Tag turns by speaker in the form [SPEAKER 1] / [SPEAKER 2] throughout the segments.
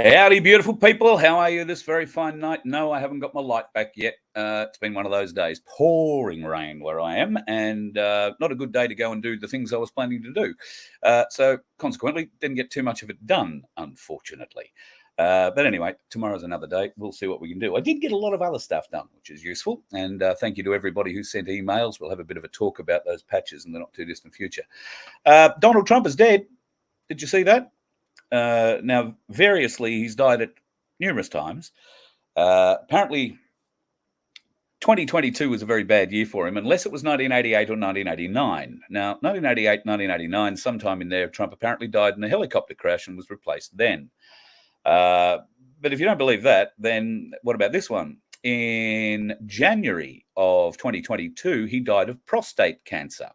[SPEAKER 1] Howdy, beautiful people. How are you this very fine night? No, I haven't got my light back yet. It's been one of those days. Pouring rain where I am, and not a good day to go and do the things I was planning to do. So consequently, didn't get too much of it done, unfortunately. But anyway, tomorrow's another day. We'll see what we can do. I did get a lot of other stuff done, which is useful. And thank you to everybody who sent emails. We'll have a bit of a talk about those patches in the not too distant future. Donald Trump is dead. Did you see that? Now, variously, he's died at numerous times. Apparently, 2022 was a very bad year for him, unless it was 1988 or 1989. Now, 1988, 1989, sometime in there, Trump apparently died in a helicopter crash and was replaced then. But if you don't believe that, then what about this one? In January of 2022, he died of prostate cancer.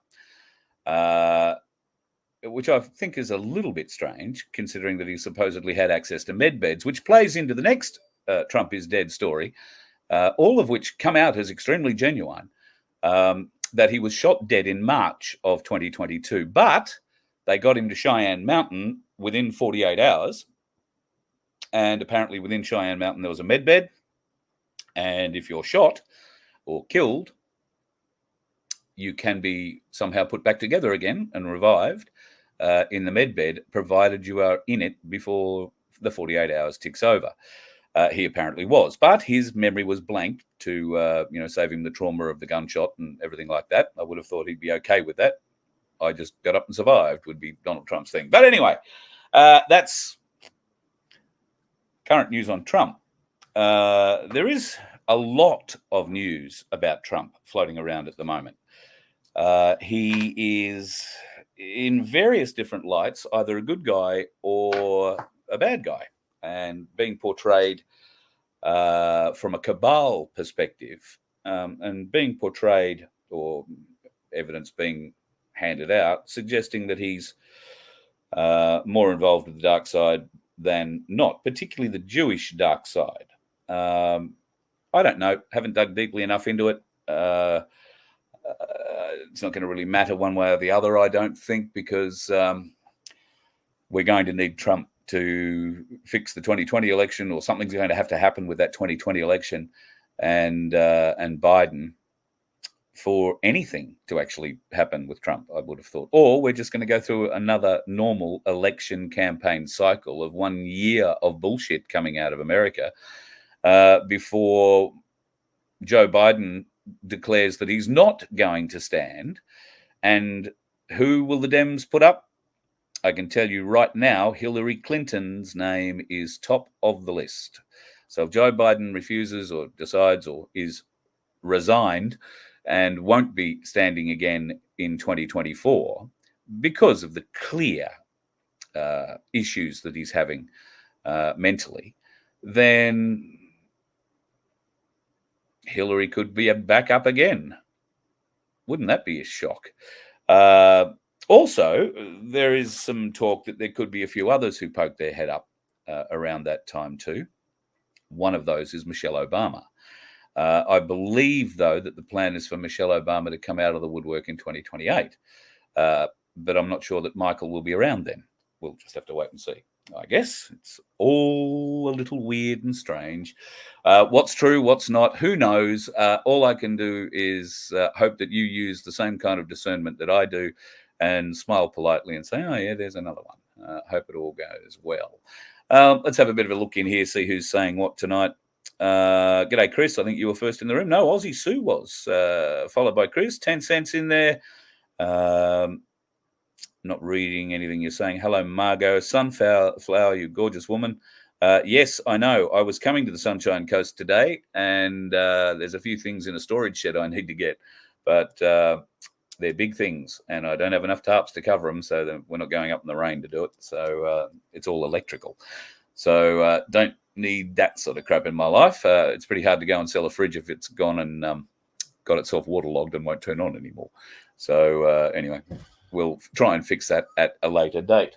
[SPEAKER 1] Which I think is a little bit strange, considering that he supposedly had access to med beds, which plays into the next Trump is dead story, all of which come out as extremely genuine, that he was shot dead in March of 2022. But they got him to Cheyenne Mountain within 48 hours. And apparently within Cheyenne Mountain, there was a med bed. And if you're shot or killed, you can be somehow put back together again and revived in the med bed, provided you are in it before the 48 hours ticks over. He apparently was, but his memory was blanked to, save him the trauma of the gunshot and everything like that. I would have thought he'd be okay with that. I just got up and survived would be Donald Trump's thing. But anyway, that's current news on Trump. There is a lot of news about Trump floating around at the moment. He is, in various different lights, either a good guy or a bad guy, and being portrayed from a cabal perspective, and being portrayed, or evidence being handed out, suggesting that he's more involved with the dark side than not, particularly the Jewish dark side. I don't know, haven't dug deeply enough into it. It's not going to really matter one way or the other, I don't think, because we're going to need Trump to fix the 2020 election, or something's going to have to happen with that 2020 election and Biden for anything to actually happen with Trump, I would have thought. Or we're just going to go through another normal election campaign cycle of 1 year of bullshit coming out of America before Joe Biden declares that he's not going to stand. And who will the Dems put up? I can tell you right now, Hillary Clinton's name is top of the list. So if Joe Biden refuses or decides or is resigned and won't be standing again in 2024 because of the clear issues that he's having mentally, then Hillary could be back up again. Wouldn't that be a shock? Also, there is some talk that there could be a few others who poke their head up around that time too. One of those is Michelle Obama. I believe, though, that the plan is for Michelle Obama to come out of the woodwork in 2028. But I'm not sure that Michael will be around then. We'll just have to wait and see. I guess it's all a little weird and strange. What's true, what's not, who knows? All I can do is hope that you use the same kind of discernment that I do and smile politely and say, oh, yeah, there's another one. Hope it all goes well. Let's have a bit of a look in here, see who's saying what tonight. G'day, Chris. I think you were first in the room. No, Aussie Sue was, followed by Chris. 10 cents in there. Not reading anything you're saying. Hello, Margot. Sunflower, you gorgeous woman. Yes, I know. I was coming to the Sunshine Coast today, and there's a few things in a storage shed I need to get. But they're big things, and I don't have enough tarps to cover them, so we're not going up in the rain to do it. So it's all electrical. So don't need that sort of crap in my life. It's pretty hard to go and sell a fridge if it's gone and got itself waterlogged and won't turn on anymore. So anyway, we'll try and fix that at a later date.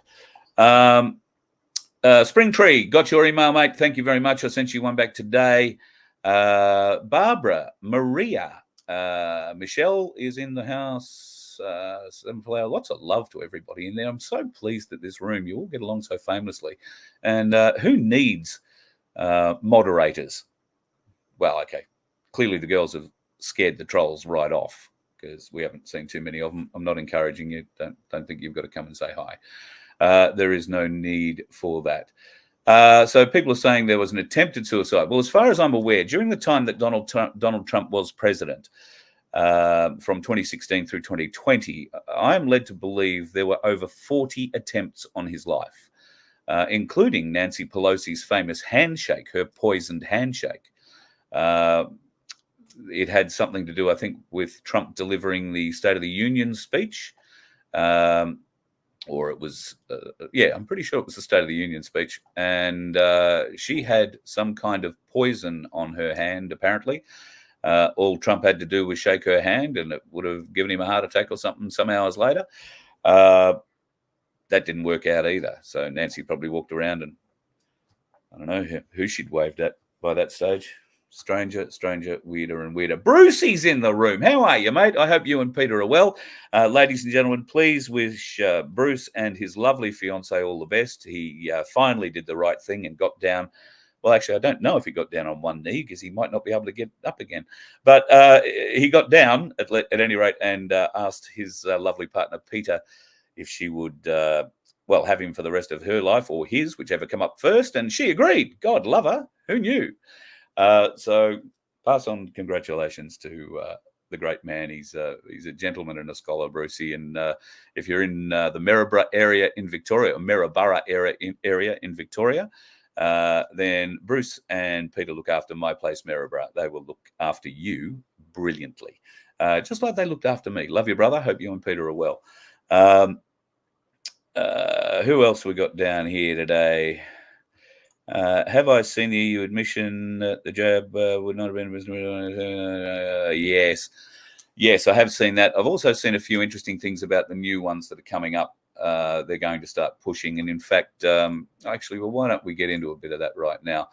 [SPEAKER 1] Spring Tree, got your email, mate. Thank you very much. I sent you one back today. Barbara, Maria, Michelle is in the house. House, 7 lots of love to everybody in there. I'm so pleased that this room, you all get along so famously. And who needs moderators? Well, okay, clearly the girls have scared the trolls right off because we haven't seen too many of them. I'm not encouraging you. Don't think you've got to come and say hi. There is no need for that. So people are saying there was an attempted suicide. Well, as far as I'm aware, during the time that Donald Trump was president, from 2016 through 2020, I am led to believe there were over 40 attempts on his life, including Nancy Pelosi's famous handshake, her poisoned handshake. It had something to do, I think, with Trump delivering the State of the Union speech. Or it was, I'm pretty sure it was the State of the Union speech. And she had some kind of poison on her hand, apparently. All Trump had to do was shake her hand and it would have given him a heart attack or something some hours later. That didn't work out either. So Nancy probably walked around and I don't know who she'd waved at by that stage. Stranger, weirder and weirder. Brucey's in the room. How are you, mate? I hope you and Peter are well. Ladies and gentlemen, please wish Bruce and his lovely fiancée all the best. He finally did the right thing and got down. Well, actually, I don't know if he got down on one knee because he might not be able to get up again. But he got down at any rate and asked his lovely partner, Peter, if she would, have him for the rest of her life or his, whichever come up first. And she agreed. God love her. Who knew? So pass on congratulations to the great man. He's a gentleman and a scholar, Brucey. And if you're in the Maryborough area in Victoria, then Bruce and Peter look after My Place Maryborough. They will look after you brilliantly, just like they looked after me. Love you, brother. Hope you and Peter are well. Who else we got down here today? Have I seen the EU admission that the jab would not have been... Yes, I have seen that. I've also seen a few interesting things about the new ones that are coming up. They're going to start pushing. And in fact, why don't we get into a bit of that right now?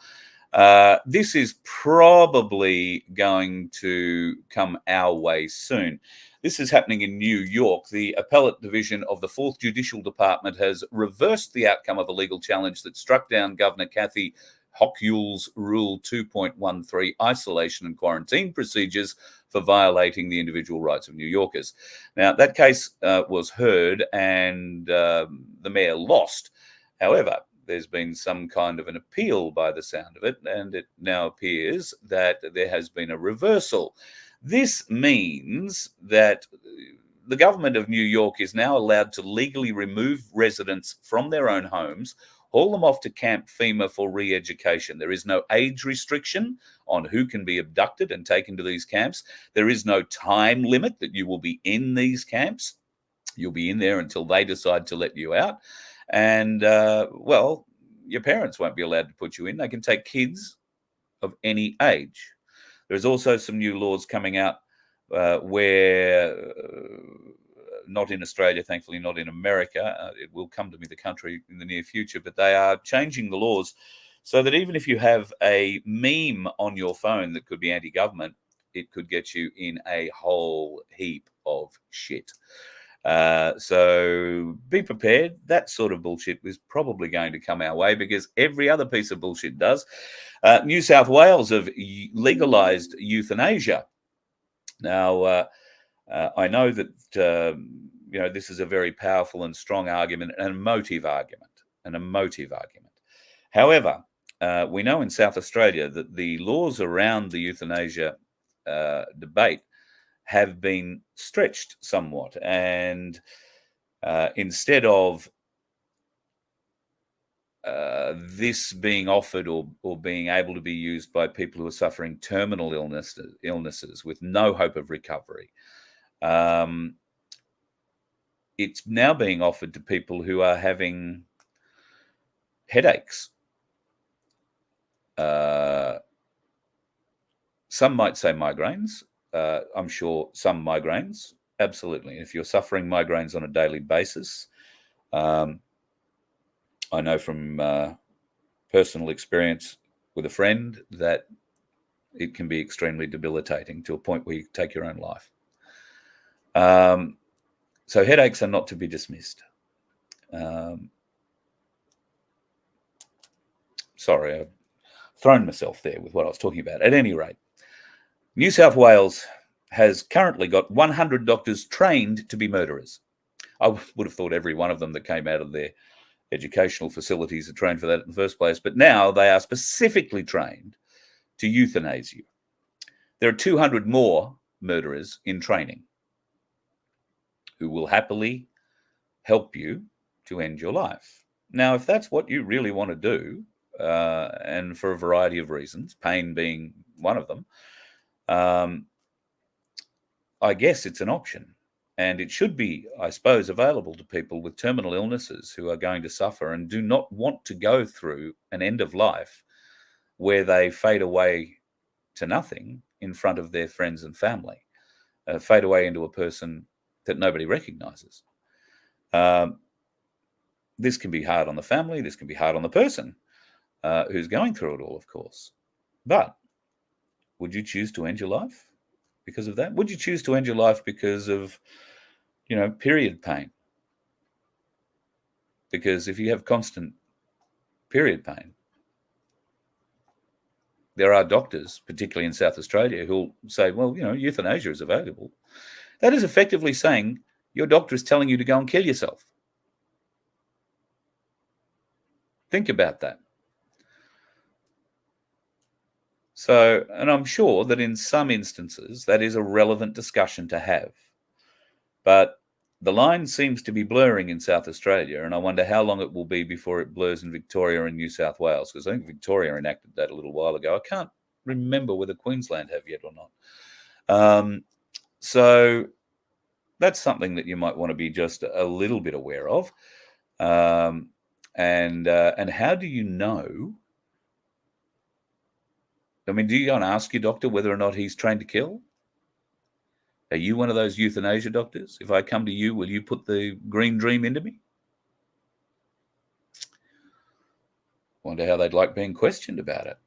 [SPEAKER 1] This is probably going to come our way soon. This is happening in New York. The appellate division of the 4th Judicial Department has reversed the outcome of a legal challenge that struck down Governor Kathy Hochul's Rule 2.13 isolation and quarantine procedures for violating the individual rights of New Yorkers. Now, that case was heard and the mayor lost. However, there's been some kind of an appeal by the sound of it, and it now appears that there has been a reversal. This means that the government of New York is now allowed to legally remove residents from their own homes, haul them off to Camp FEMA for re-education. There is no age restriction on who can be abducted and taken to these camps. There is no time limit that you will be in these camps. You'll be in there until they decide to let you out. And, your parents won't be allowed to put you in. They can take kids of any age. There's also some new laws coming out where, not in Australia, thankfully not in America, it will come to the country in the near future, but they are changing the laws so that even if you have a meme on your phone that could be anti-government, it could get you in a whole heap of shit. So be prepared. That sort of bullshit is probably going to come our way because every other piece of bullshit does. New South Wales have legalized euthanasia. Now, I know that, this is a very powerful and strong argument, an emotive argument. However, we know in South Australia that the laws around the euthanasia debate have been stretched somewhat. And instead of this being offered or being able to be used by people who are suffering terminal illnesses with no hope of recovery, it's now being offered to people who are having headaches. Some might say migraines. I'm sure some migraines, absolutely. If you're suffering migraines on a daily basis, I know from personal experience with a friend that it can be extremely debilitating to a point where you take your own life. So headaches are not to be dismissed. Sorry, I've thrown myself there with what I was talking about. At any rate, New South Wales has currently got 100 doctors trained to be murderers. I would have thought every one of them that came out of their educational facilities are trained for that in the first place, but now they are specifically trained to euthanize you. There are 200 more murderers in training who will happily help you to end your life. Now, if that's what you really want to do, and for a variety of reasons, pain being one of them, I guess it's an option. And it should be, I suppose, available to people with terminal illnesses who are going to suffer and do not want to go through an end of life where they fade away to nothing in front of their friends and family, fade away into a person that nobody recognizes. This can be hard on the family. This can be hard on the person who's going through it all, of course. But would you choose to end your life because of that? Would you choose to end your life because of, period pain? Because if you have constant period pain, there are doctors, particularly in South Australia, who'll say, well, euthanasia is available. That is effectively saying your doctor is telling you to go and kill yourself. Think about that. So, and I'm sure that in some instances that is a relevant discussion to have. But the line seems to be blurring in South Australia, and I wonder how long it will be before it blurs in Victoria and New South Wales, because I think Victoria enacted that a little while ago. I can't remember whether Queensland have yet or not. So that's something that you might want to be just a little bit aware of. And how do you know? I mean, do you go and ask your doctor whether or not he's trained to kill? Are you one of those euthanasia doctors? If I come to you, will you put the green dream into me? Wonder how they'd like being questioned about it.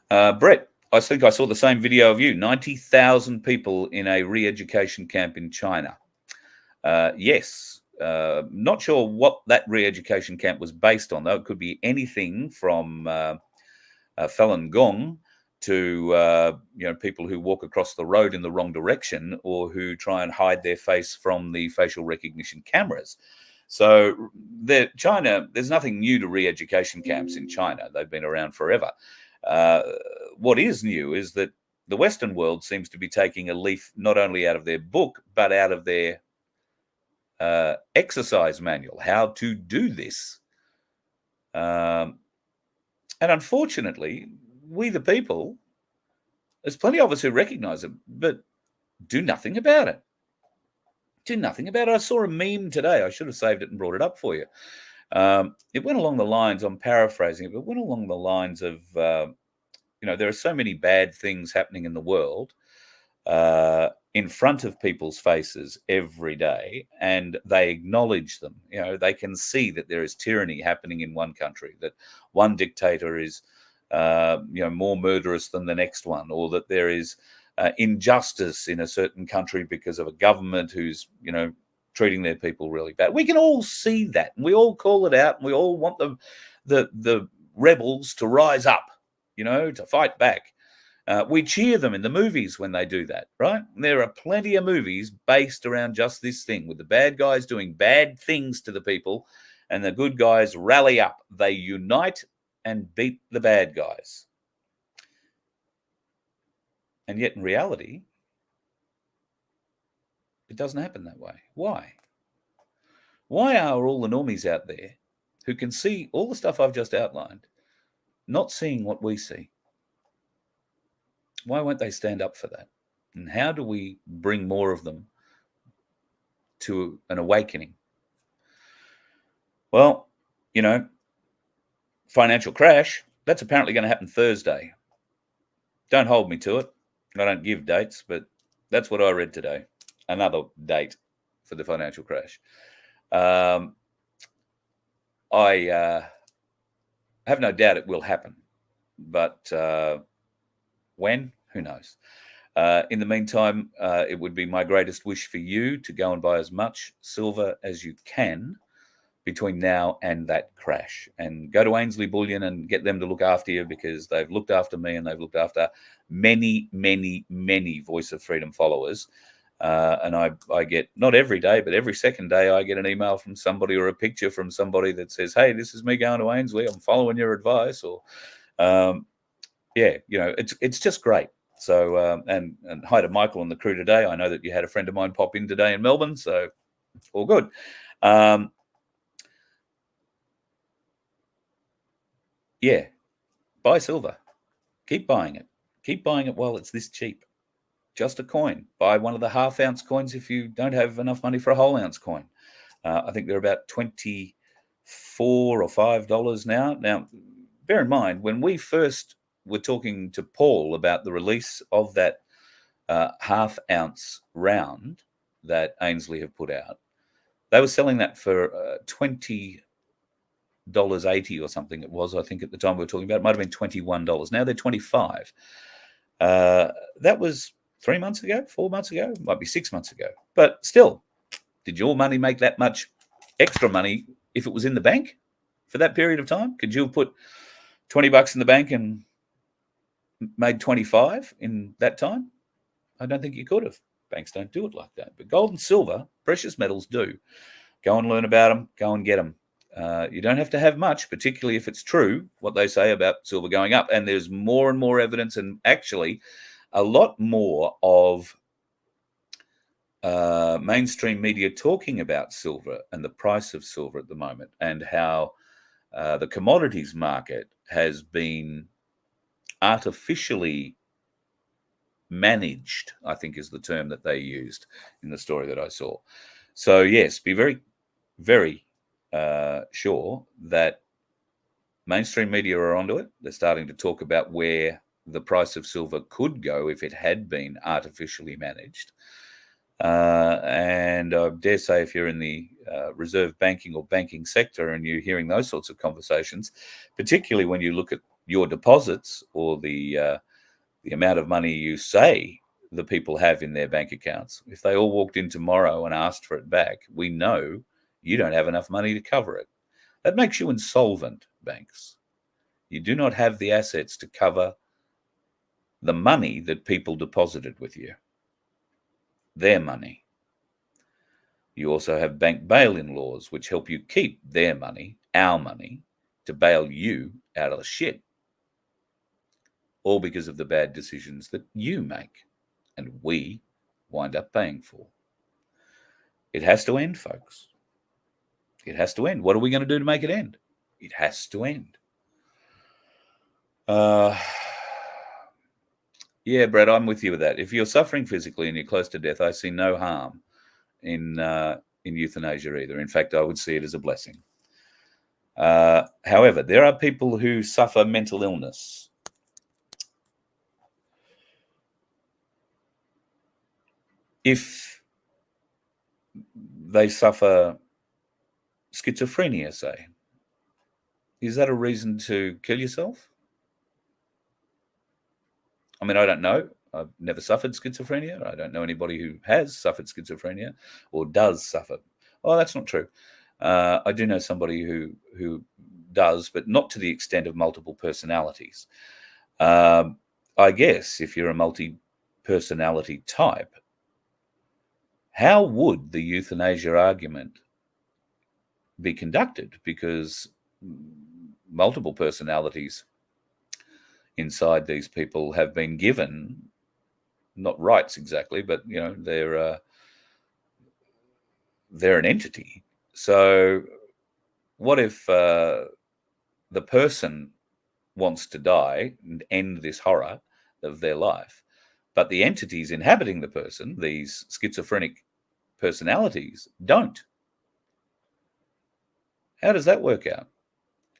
[SPEAKER 1] Brett, I think I saw the same video of you. 90,000 people in a re-education camp in China. Yes. Not sure what that re-education camp was based on, though. It could be anything from Falun Gong to people who walk across the road in the wrong direction or who try and hide their face from the facial recognition cameras. So China, there's nothing new to re-education camps in China. They've been around forever. What is new is that the Western world seems to be taking a leaf not only out of their book, but out of their exercise manual, how to do this. And unfortunately, we the people, there's plenty of us who recognize it, but do nothing about it. Do nothing about it. I saw a meme today. I should have saved it and brought it up for you. It went along the lines, I'm paraphrasing it, but it went along the lines of, there are so many bad things happening in the world in front of people's faces every day, and they acknowledge them. They can see that there is tyranny happening in one country, that one dictator is more murderous than the next one, or that there is injustice in a certain country because of a government who's treating their people really bad. We can all see that, and we all call it out, and we all want the rebels to rise up, to fight back. We cheer them in the movies when they do that, right? And there are plenty of movies based around just this thing, with the bad guys doing bad things to the people and the good guys rally up. They unite and beat the bad guys. And yet in reality, it doesn't happen that way. Why? Why are all the normies out there who can see all the stuff I've just outlined not seeing what we see? Why won't they stand up for that? And how do we bring more of them to an awakening? Well, financial crash, that's apparently going to happen Thursday. Don't hold me to it. I don't give dates, but that's what I read today. Another date for the financial crash. I have no doubt it will happen, but when? Who knows? In the meantime, it would be my greatest wish for you to go and buy as much silver as you can between now and that crash, and go to Ainsley Bullion and get them to look after you, because they've looked after me and they've looked after many, many, many Voice of Freedom followers. And I get, not every day, but every second day, I get an email from somebody or a picture from somebody that says, hey, this is me going to Ainsley. I'm following your advice. Or, yeah, it's just great. So, and hi to Michael and the crew today. I know that you had a friend of mine pop in today in Melbourne, so all good. Yeah, buy silver. Keep buying it. Keep buying it while it's this cheap. Just a coin. Buy one of the half-ounce coins if you don't have enough money for a whole-ounce coin. I think they're about $24 or $5 now. Now, bear in mind, when we first were talking to Paul about the release of that half-ounce round that Ainsley have put out, they were selling that for $20.80 or something. It was, I think, at the time we were talking about. It might have been $21. Now they're $25. That was 3 months ago, 4 months ago, might be 6 months ago. But still, did your money make that much extra money if it was in the bank for that period of time? Could you have put $20 in the bank and made 25 in that time? I don't think you could have. Banks don't do it like that. But gold and silver, precious metals do. Go and learn about them. Go and get them. You don't have to have much, particularly if it's true what they say about silver going up. And there's more and more evidence, and actually a lot more of mainstream media talking about silver and the price of silver at the moment, and how the commodities market has been artificially managed, I think is the term that they used in the story that I saw. So yes, be very, very sure that mainstream media are onto it. They're starting to talk about where the price of silver could go if it had been artificially managed. And I dare say, if you're in the reserve banking or banking sector and you're hearing those sorts of conversations, particularly when you look at your deposits or the amount of money you say the people have in their bank accounts, if they all walked in tomorrow and asked for it back, we know you don't have enough money to cover it. That makes you insolvent, banks. You do not have the assets to cover the money that people deposited with you, their money. You also have bank bail-in laws, which help you keep their money, our money, to bail you out of the shit. All because of the bad decisions that you make and we wind up paying for. It has to end, folks. It has to end. What are we going to do to make it end? It has to end. Yeah, Brad, I'm with you with that. If you're suffering physically and you're close to death, I see no harm in euthanasia either. In fact, I would see it as a blessing. However, there are people who suffer mental illness. If they suffer schizophrenia, say, is that a reason to kill yourself? I mean, I don't know. I've never suffered schizophrenia. I don't know anybody who has suffered schizophrenia or does suffer. Oh, that's not true. I do know somebody who does, but not to the extent of multiple personalities. I guess if you're a multi-personality type, how would the euthanasia argument be conducted? Because multiple personalities inside these people have been given, not rights exactly, but they're an entity. So what if the person wants to die and end this horror of their life, but the entities inhabiting the person, these schizophrenic personalities, don't? How does that work out?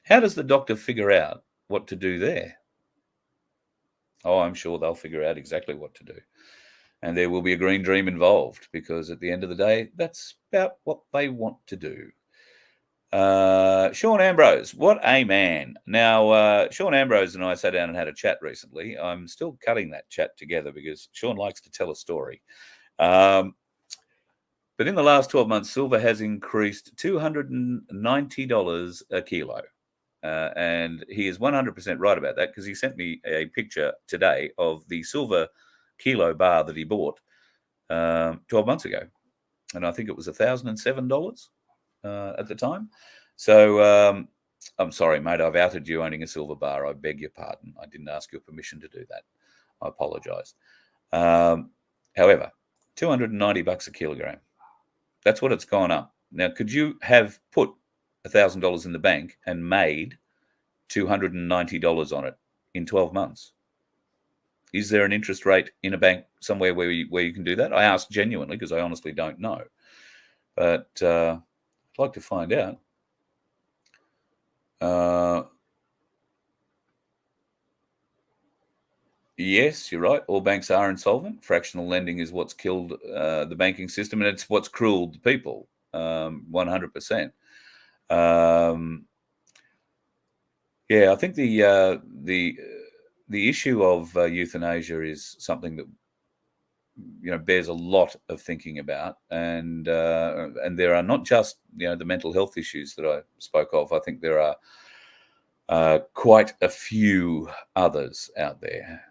[SPEAKER 1] How does the doctor figure out what to do there? Oh, I'm sure they'll figure out exactly what to do. And there will be a green dream involved, because at the end of the day, that's about what they want to do. Sean Ambrose, what a man. Now, Sean Ambrose and I sat down and had a chat recently. I'm still cutting that chat together because Sean likes to tell a story. But in the last 12 months, silver has increased $290 a kilo. And he is 100% right about that because he sent me a picture today of the silver kilo bar that he bought 12 months ago. And I think it was $1,007 at the time. So I'm sorry, mate, I've outed you owning a silver bar. I beg your pardon. I didn't ask your permission to do that. I apologize. However, $290 a kilogram. That's what it's gone up. Now, could you have put $1,000 in the bank and made $290 on it in 12 months? Is there an interest rate in a bank somewhere where you can do that? I ask genuinely because I honestly don't know. But I'd like to find out. Yes, you're right. All banks are insolvent. Fractional lending is what's killed the banking system, and it's what's crueled people, 100%. Yeah, I think the issue of euthanasia is something that bears a lot of thinking about, and there are not just the mental health issues that I spoke of. I think there are quite a few others out there.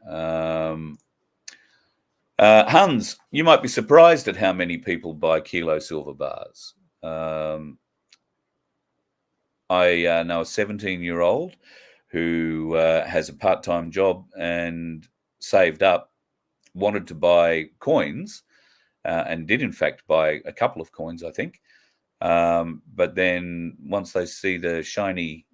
[SPEAKER 1] Hans, you might be surprised at how many people buy kilo silver bars. I know a 17-year-old who has a part-time job and saved up, wanted to buy coins, and did in fact buy a couple of coins, I think. But then once they see the shiny,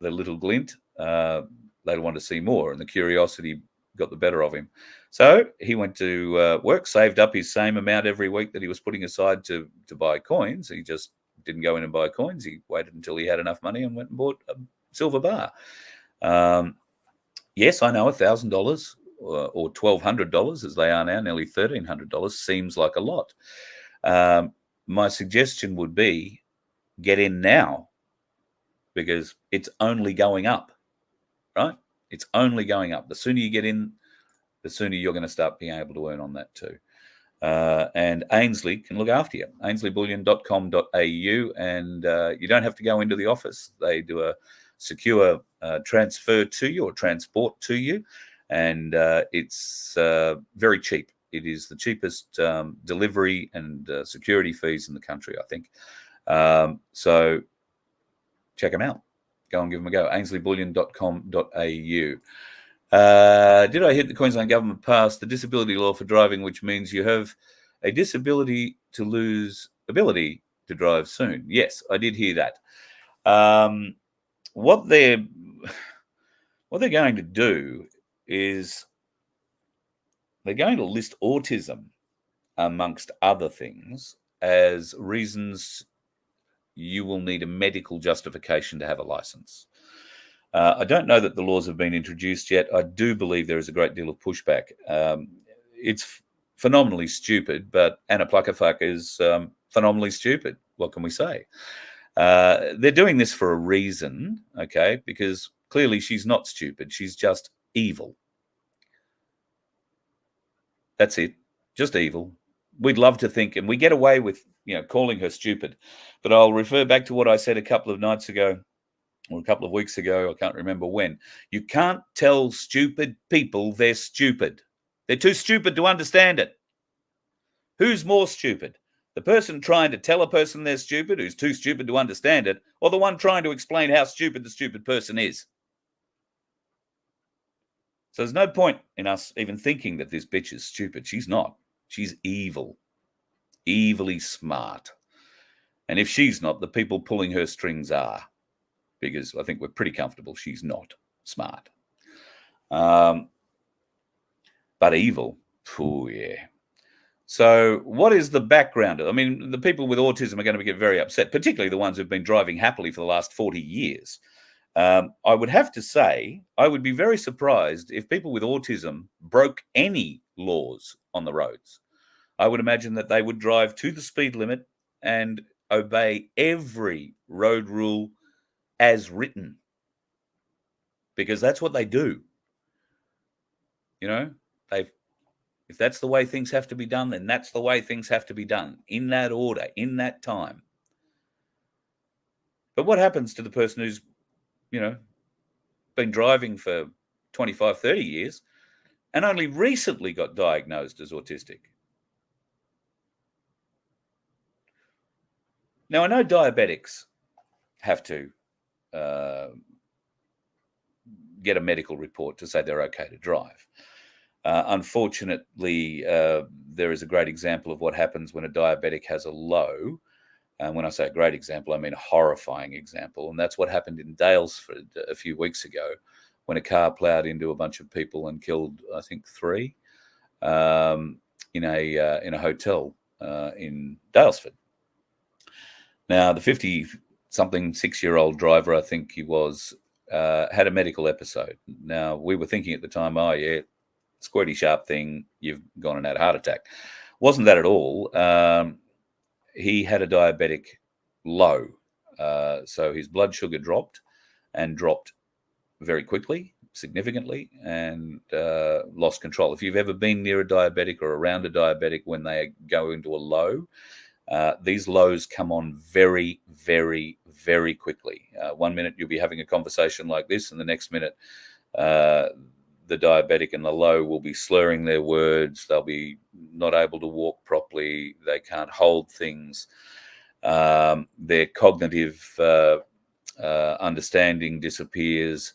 [SPEAKER 1] the little glint, they want to see more, and the curiosity got the better of him. So he went to work, saved up his same amount every week that he was putting aside to buy coins. He just didn't go in and buy coins. He waited until he had enough money and went and bought a silver bar. Yes, I know $1,000 or $1,200 as they are now, nearly $1,300 seems like a lot. My suggestion would be get in now, because it's only going up, right? It's only going up. The sooner you get in, the sooner you're going to start being able to earn on that too. And Ainsley can look after you. AinsleyBullion.com.au, and you don't have to go into the office. They do a secure transfer to you or transport to you, and it's very cheap. It is the cheapest delivery and security fees in the country, I think. So check them out. Go and give them a go. AinsleyBullion.com.au. Did I hit the Queensland government passed the disability law for driving, which means you have a disability to lose ability to drive soon? Yes, I did hear that. What they're going to do is they're going to list autism, amongst other things, as reasons you will need a medical justification to have a license. I don't know that the laws have been introduced yet. I do believe there is a great deal of pushback. It's phenomenally stupid, but Anna Pluckerfuck is phenomenally stupid. What can we say? They're doing this for a reason, okay? Because clearly she's not stupid. She's just evil. That's it. Just evil. We'd love to think, and we get away with, calling her stupid. But I'll refer back to what I said a couple of nights ago, or a couple of weeks ago, I can't remember when. You can't tell stupid people they're stupid. They're too stupid to understand it. Who's more stupid? The person trying to tell a person they're stupid, who's too stupid to understand it, or the one trying to explain how stupid the stupid person is? So there's no point in us even thinking that this bitch is stupid. She's not. She's evil. Evilly smart. And if she's not, the people pulling her strings are. Because I think we're pretty comfortable she's not smart. But evil. Oh, yeah. So what is the background? I mean, the people with autism are going to get very upset, particularly the ones who've been driving happily for the last 40 years. I would have to say, I would be very surprised if people with autism broke any laws on the roads. I would imagine that they would drive to the speed limit and obey every road rule as written, because that's what they do. You know, if that's the way things have to be done, then that's the way things have to be done, in that order, in that time. But what happens to the person who's, been driving for 25, 30 years and only recently got diagnosed as autistic? Now, I know diabetics have to get a medical report to say they're okay to drive. Unfortunately, there is a great example of what happens when a diabetic has a low. And when I say a great example, I mean a horrifying example. And that's what happened in Daylesford a few weeks ago, when a car ploughed into a bunch of people and killed, I think, 3 in a hotel in Daylesford. Now, the 50-something 6-year-old driver, I think he was, had a medical episode. Now, we were thinking at the time, oh, yeah, squirty sharp thing, you've gone and had a heart attack. Wasn't that at all. He had a diabetic low. So his blood sugar dropped very quickly, significantly, and lost control. If you've ever been near a diabetic or around a diabetic when they go into a low, these lows come on very, very, very quickly. 1 minute you'll be having a conversation like this, and the next minute the diabetic in the low will be slurring their words. They'll be not able to walk properly. They can't hold things. Their cognitive understanding disappears.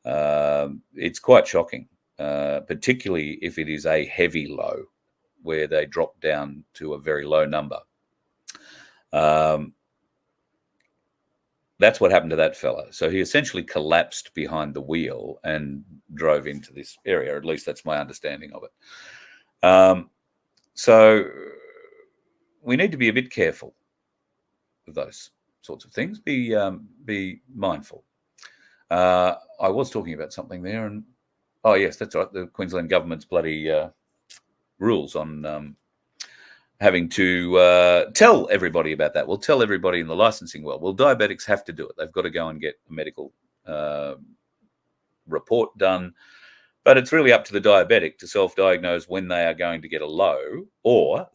[SPEAKER 1] It's quite shocking, particularly if it is a heavy low, where they drop down to a very low number. That's what happened to that fella. So he essentially collapsed behind the wheel and drove into this area. At least that's my understanding of it. So we need to be a bit careful of those sorts of things. Be mindful. I was talking about something there, and oh yes, that's right. The Queensland government's bloody rules on having to tell everybody about that. We'll tell everybody in the licensing world. Well, diabetics have to do it. They've got to go and get a medical report done. But it's really up to the diabetic to self-diagnose when they are going to get a low, or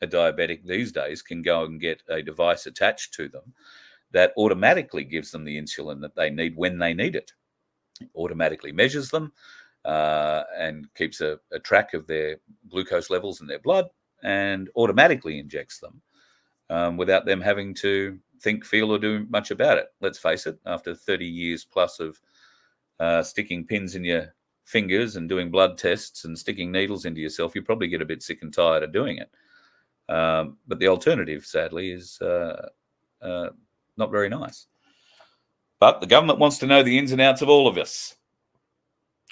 [SPEAKER 1] a diabetic these days can go and get a device attached to them that automatically gives them the insulin that they need when they need it. It automatically measures them and keeps a track of their glucose levels in their blood, and automatically injects them without them having to think, feel, or do much about it. Let's face it, after 30 years plus of sticking pins in your fingers and doing blood tests and sticking needles into yourself, you probably get a bit sick and tired of doing it. But the alternative, sadly, is not very nice. But the government wants to know the ins and outs of all of us.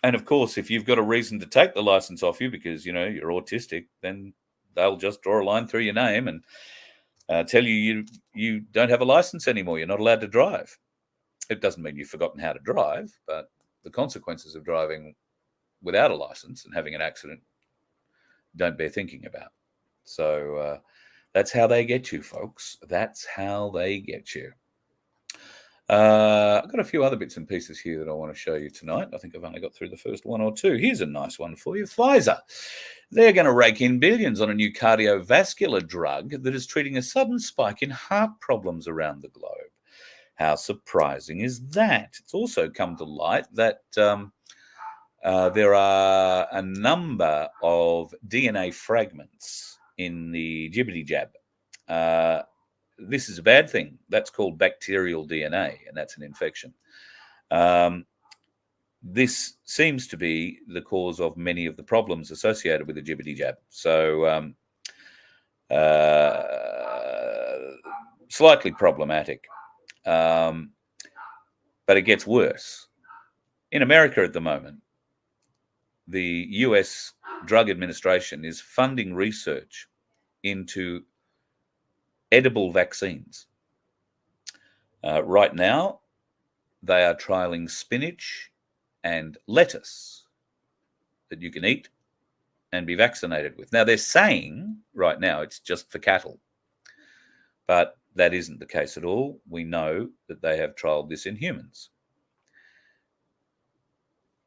[SPEAKER 1] And of course, if you've got a reason to take the license off you because, you're autistic, then they'll just draw a line through your name and tell you don't have a license anymore. You're not allowed to drive. It doesn't mean you've forgotten how to drive, but the consequences of driving without a license and having an accident don't bear thinking about. So that's how they get you, folks. That's how they get you. I've got a few other bits and pieces here that I want to show you tonight. I think I've only got through the first one or two. Here's a nice one for you. Pfizer. They're going to rake in billions on a new cardiovascular drug that is treating a sudden spike in heart problems around the globe. How surprising is that? It's also come to light that there are a number of DNA fragments in the jibbity jab. This is a bad thing. That's called bacterial DNA, and that's an infection. This seems to be the cause of many of the problems associated with the jibbity jab. So slightly problematic, but it gets worse. In America at the moment, the US Drug Administration is funding research into edible vaccines. Right now, they are trialing spinach and lettuce that you can eat and be vaccinated with. Now, they're saying right now it's just for cattle. But that isn't the case at all. We know that they have trialled this in humans.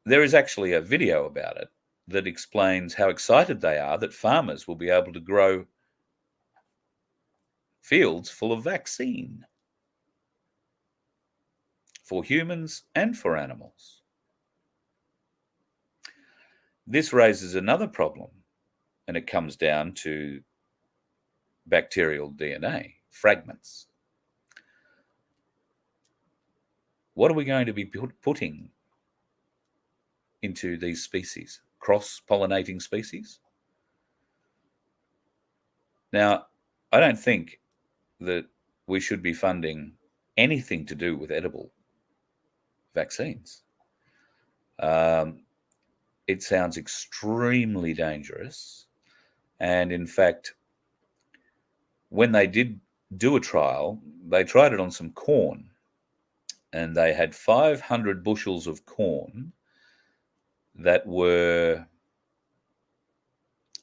[SPEAKER 1] There is actually a video about it that explains how excited they are that farmers will be able to grow fields full of vaccine for humans and for animals. This raises another problem, and it comes down to bacterial DNA fragments. What are we going to be putting into these species? Cross-pollinating species? Now, I don't think that we should be funding anything to do with edible vaccines. It sounds extremely dangerous. And in fact, when they did do a trial, they tried it on some corn. And they had 500 bushels of corn that were,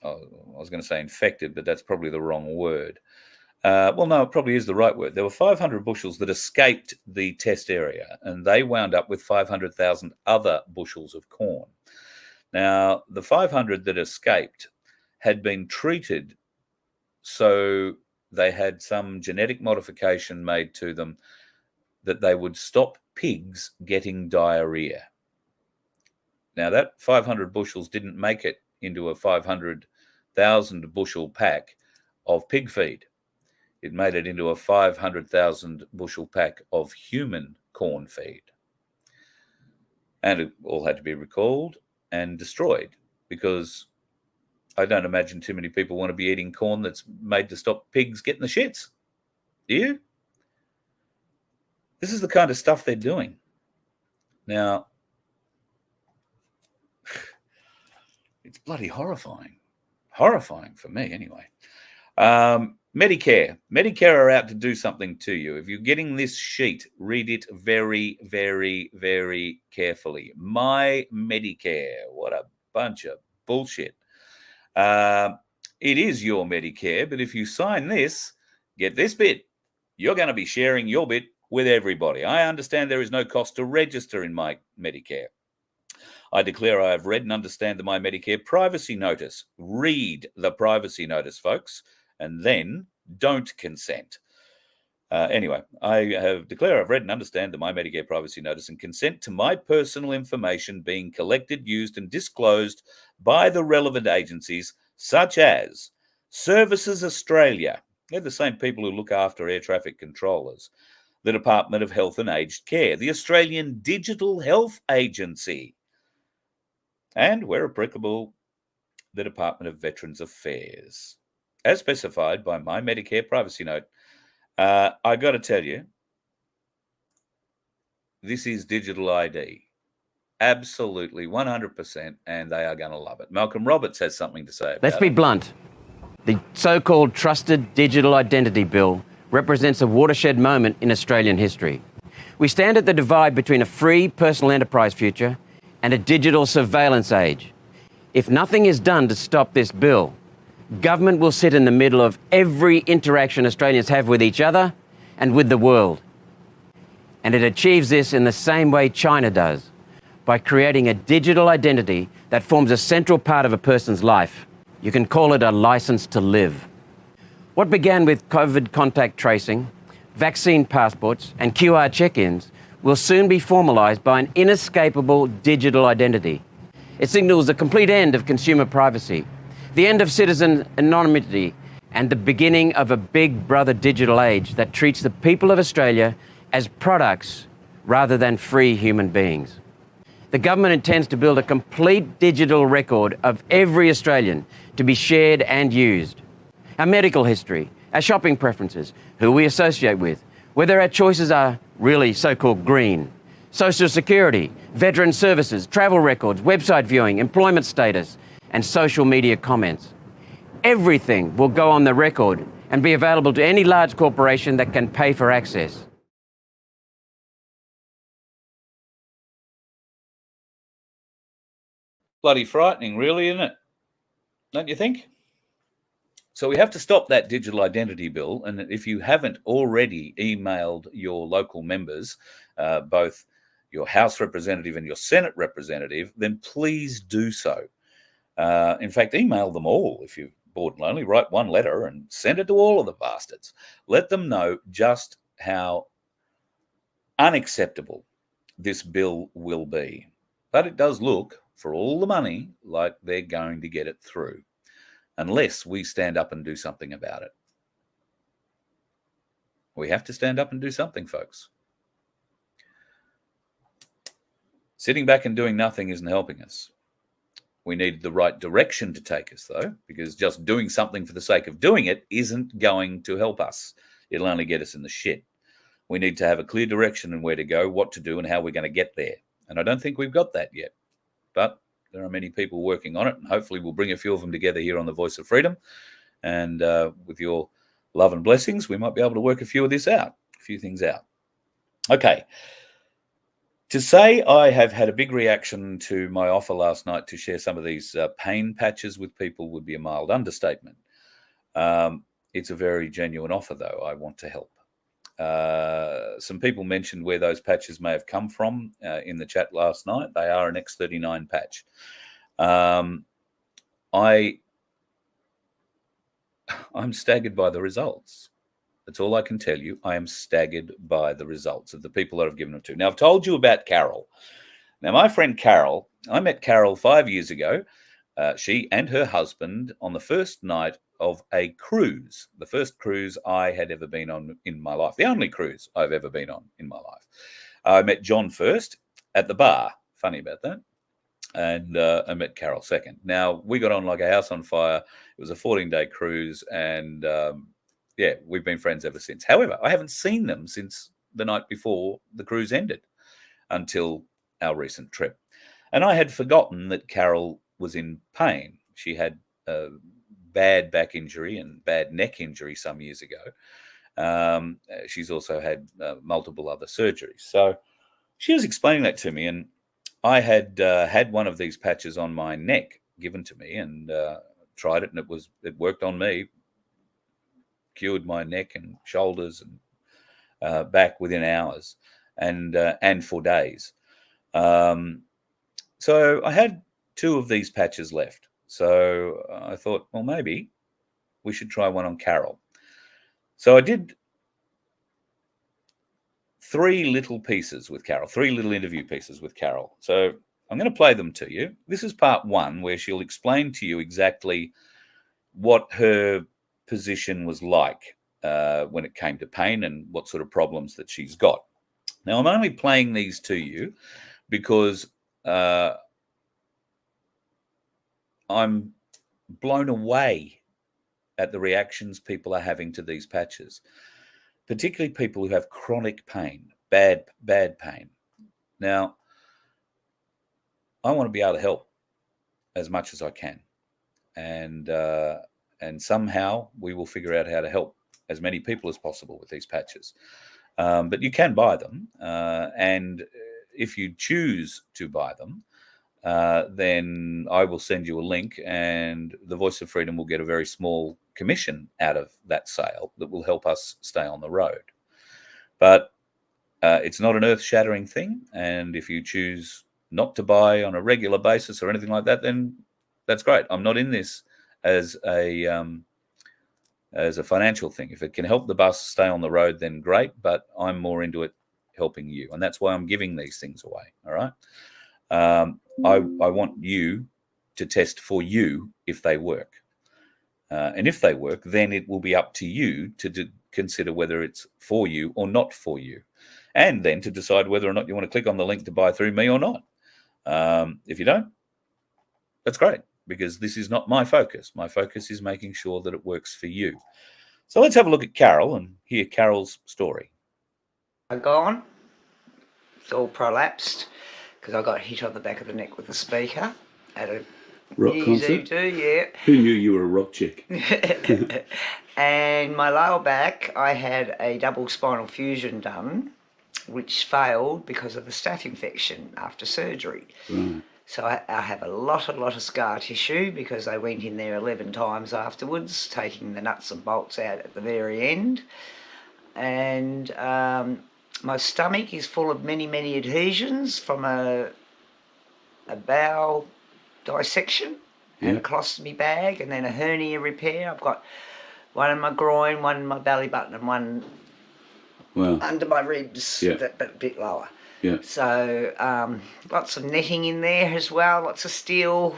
[SPEAKER 1] I was going to say infected, but that's probably the wrong word. Well, no, it probably is the right word. There were 500 bushels that escaped the test area, and they wound up with 500,000 other bushels of corn. Now, the 500 that escaped had been treated, so they had some genetic modification made to them that they would stop pigs getting diarrhea. Now, that 500 bushels didn't make it into a 500,000 bushel pack of pig feed. It made it into a 500,000 bushel pack of human corn feed. And it all had to be recalled and destroyed, because I don't imagine too many people want to be eating corn that's made to stop pigs getting the shits. Do you? This is the kind of stuff they're doing. Now, it's bloody horrifying. Horrifying for me, anyway. Medicare. Medicare are out to do something to you. If you're getting this sheet, read it very, very, very carefully. My Medicare. What a bunch of bullshit. It is your Medicare, but if you sign this, get this bit. You're going to be sharing your bit with everybody. I understand there is no cost to register in my Medicare. I declare I have read and understand the My Medicare privacy notice. Read the privacy notice, folks, and then don't consent. Anyway, I have declared I've read and understand the My Medicare privacy notice and consent to my personal information being collected, used, and disclosed by the relevant agencies such as Services Australia. They're the same people who look after air traffic controllers. The Department of Health and Aged Care, the Australian Digital Health Agency, and, where applicable, the Department of Veterans Affairs, as specified by my Medicare privacy note. I got to tell you, this is digital ID. Absolutely, 100%, and they are going to love it. Malcolm Roberts has something to say about it.
[SPEAKER 2] Let's be blunt. The so-called Trusted Digital Identity Bill represents a watershed moment in Australian history. We stand at the divide between a free personal enterprise future and a digital surveillance age. If nothing is done to stop this bill, government will sit in the middle of every interaction Australians have with each other and with the world. And it achieves this in the same way China does, by creating a digital identity that forms a central part of a person's life. You can call it a license to live. What began with COVID contact tracing, vaccine passports, and QR check-ins will soon be formalised by an inescapable digital identity. It signals the complete end of consumer privacy, the end of citizen anonymity, and the beginning of a big brother digital age that treats the people of Australia as products rather than free human beings. The government intends to build a complete digital record of every Australian to be shared and used. Our medical history, our shopping preferences, who we associate with, whether our choices are really so-called green, social security, veteran services, travel records, website viewing, employment status, and social media comments. Everything will go on the record and be available to any large corporation that can pay for access.
[SPEAKER 1] Bloody frightening, really, isn't it? Don't you think? So we have to stop that digital identity bill. And if you haven't already emailed your local members, both your House representative and your Senate representative, then please do so. In fact, email them all if you're bored and lonely. Write one letter and send it to all of the bastards. Let them know just how unacceptable this bill will be. But it does look, for all the money, like they're going to get it through, unless we stand up and do something about it. We have to stand up and do something, folks. Sitting back and doing nothing isn't helping us. We need the right direction to take us, though, because just doing something for the sake of doing it isn't going to help us. It'll only get us in the shit. We need to have a clear direction and where to go, what to do, and how we're going to get there. And I don't think we've got that yet. But there are many people working on it, and hopefully we'll bring a few of them together here on the Voice of Freedom. And with your love and blessings, we might be able to work a few things out. Okay. To say I have had a big reaction to my offer last night to share some of these pain patches with people would be a mild understatement. It's a very genuine offer, though. I want to help. Some people mentioned where those patches may have come from in the chat last night. They are an X39 patch. I'm staggered by the results. That's all I can tell you. I am staggered by the results of the people that I've given them to. Now, I've told you about Carol. Now, my friend Carol, I met Carol 5 years ago. She and her husband on the first night of a cruise, the first cruise I had ever been on in my life, the only cruise I've ever been on in my life. I met John first at the bar. Funny about that. And I met Carol second. Now, we got on like a house on fire. It was a 14-day cruise, and yeah, we've been friends ever since. However, I haven't seen them since the night before the cruise ended until our recent trip. And I had forgotten that Carol was in pain. She had a bad back injury and bad neck injury some years ago. She's also had multiple other surgeries. So she was explaining that to me, and I had had one of these patches on my neck given to me, and tried it, and it worked on me. Cured my neck and shoulders and back within hours, and for days. So I had 2 of these patches left. So I thought, well, maybe we should try one on Carol. So I did 3 little pieces with Carol, 3 little interview pieces with Carol. So I'm going to play them to you. This is part 1, where she'll explain to you exactly what her position was like when it came to pain and what sort of problems that she's got. Now, I'm only playing these to you because I'm blown away at the reactions people are having to these patches, particularly people who have chronic pain, bad pain. Now, I want to be able to help as much as I can. And somehow we will figure out how to help as many people as possible with these patches. But you can buy them. And if you choose to buy them, then I will send you a link, and the Voice of Freedom will get a very small commission out of that sale that will help us stay on the road. But it's not an earth-shattering thing. And if you choose not to buy on a regular basis or anything like that, then that's great. I'm not in this as a financial thing. If it can help the bus stay on the road, then great. But I'm more into it helping you, and that's why I'm giving these things away. All right. I want you to test for you if they work, and if they work, then it will be up to you to consider whether it's for you or not for you, and then to decide whether or not you want to click on the link to buy through me or not. If you don't, that's great, because this is not my focus. My focus is making sure that it works for you. So let's have a look at Carol and hear Carol's story.
[SPEAKER 3] I gone. It's all prolapsed because I got hit on the back of the neck with a speaker at a
[SPEAKER 4] rock
[SPEAKER 3] Year's
[SPEAKER 4] concert.
[SPEAKER 3] Eve too, yeah.
[SPEAKER 4] Who knew you were a rock chick?
[SPEAKER 3] And my lower back, I had a double spinal fusion done, which failed because of a staph infection after surgery.
[SPEAKER 4] Right.
[SPEAKER 3] So I have a lot of scar tissue because they went in there 11 times afterwards, taking the nuts and bolts out at the very end. And my stomach is full of many adhesions from a bowel dissection and a colostomy bag, and then a hernia repair. I've got one in my groin, one in my belly button, and one under my ribs, but a bit lower.
[SPEAKER 1] Yeah.
[SPEAKER 3] So lots of netting in there as well, lots of steel.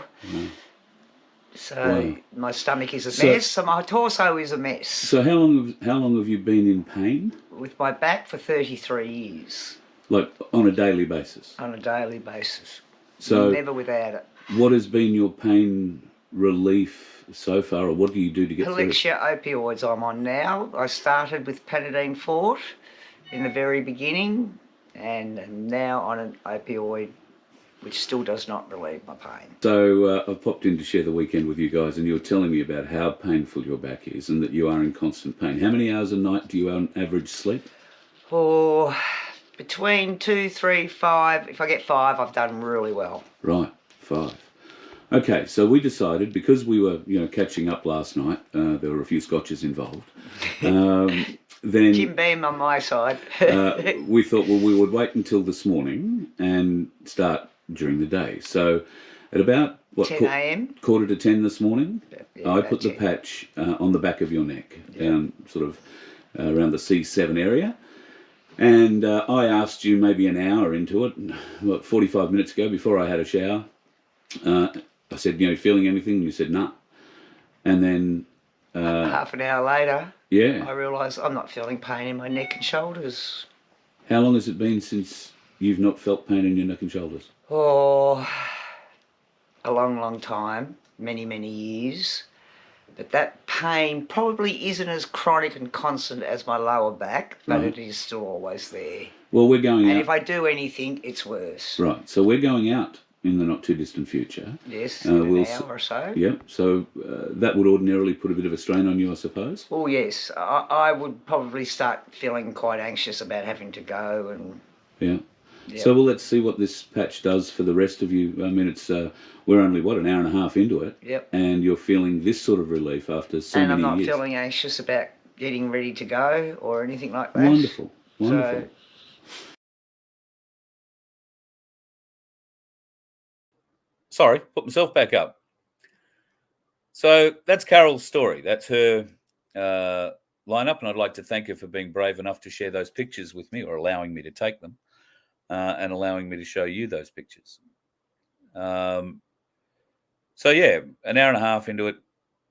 [SPEAKER 3] So my stomach is a mess, so my torso is a mess.
[SPEAKER 1] So how long have you been in pain?
[SPEAKER 3] With my back for 33 years.
[SPEAKER 1] Like on a daily basis?
[SPEAKER 3] On a daily basis.
[SPEAKER 1] So
[SPEAKER 3] never without it.
[SPEAKER 1] What has been your pain relief so far, or what do you do to get through it?
[SPEAKER 3] Helixia opioids I'm on now. I started with Panadine Fort in the very beginning, and am now on an opioid which still does not relieve my pain.
[SPEAKER 1] So I've popped in to share the weekend with you guys, and you're telling me about how painful your back is and that you are in constant pain. How many hours a night do you on average sleep?
[SPEAKER 3] Oh, between 2, 3, 5. If I get 5, I've done really well.
[SPEAKER 1] Right, 5. Okay, so we decided, because we were, catching up last night, there were a few scotches involved. Then
[SPEAKER 3] Jim Beam on my side.
[SPEAKER 1] we thought, well, we would wait until this morning and start during the day. So at about
[SPEAKER 3] 10 a.m.
[SPEAKER 1] quarter to 10 this morning, I put the
[SPEAKER 3] 10.
[SPEAKER 1] patch on the back of your neck, down sort of around the C7 area. And I asked you maybe an hour into it, 45 minutes ago, before I had a shower. I said, feeling anything? And you said, nah. And then
[SPEAKER 3] half an hour later,
[SPEAKER 1] I
[SPEAKER 3] realised I'm not feeling pain in my neck and shoulders.
[SPEAKER 1] How long has it been since you've not felt pain in your neck and shoulders?
[SPEAKER 3] Oh, a long time, many years. But that pain probably isn't as chronic and constant as my lower back, but it is still always there.
[SPEAKER 1] Well, we're going out.
[SPEAKER 3] And if I do anything, it's worse.
[SPEAKER 1] Right, so we're going out in the not too distant future.
[SPEAKER 3] Yes, in an hour or so.
[SPEAKER 1] Yep, so that would ordinarily put a bit of a strain on you, I suppose?
[SPEAKER 3] Oh, yes. I would probably start feeling quite anxious about having to go and...
[SPEAKER 1] Yeah. Yep. So let's see what this patch does for the rest of you. I mean, it's we're only, an hour and a half into it.
[SPEAKER 3] Yep.
[SPEAKER 1] And you're feeling this sort of relief after so many years.
[SPEAKER 3] And I'm not feeling anxious about getting ready to go or anything like that.
[SPEAKER 1] Wonderful.
[SPEAKER 3] So,
[SPEAKER 1] sorry, put myself back up. So that's Carol's story. That's her lineup, and I'd like to thank her for being brave enough to share those pictures with me, or allowing me to take them, and allowing me to show you those pictures. So yeah, an hour and a half into it,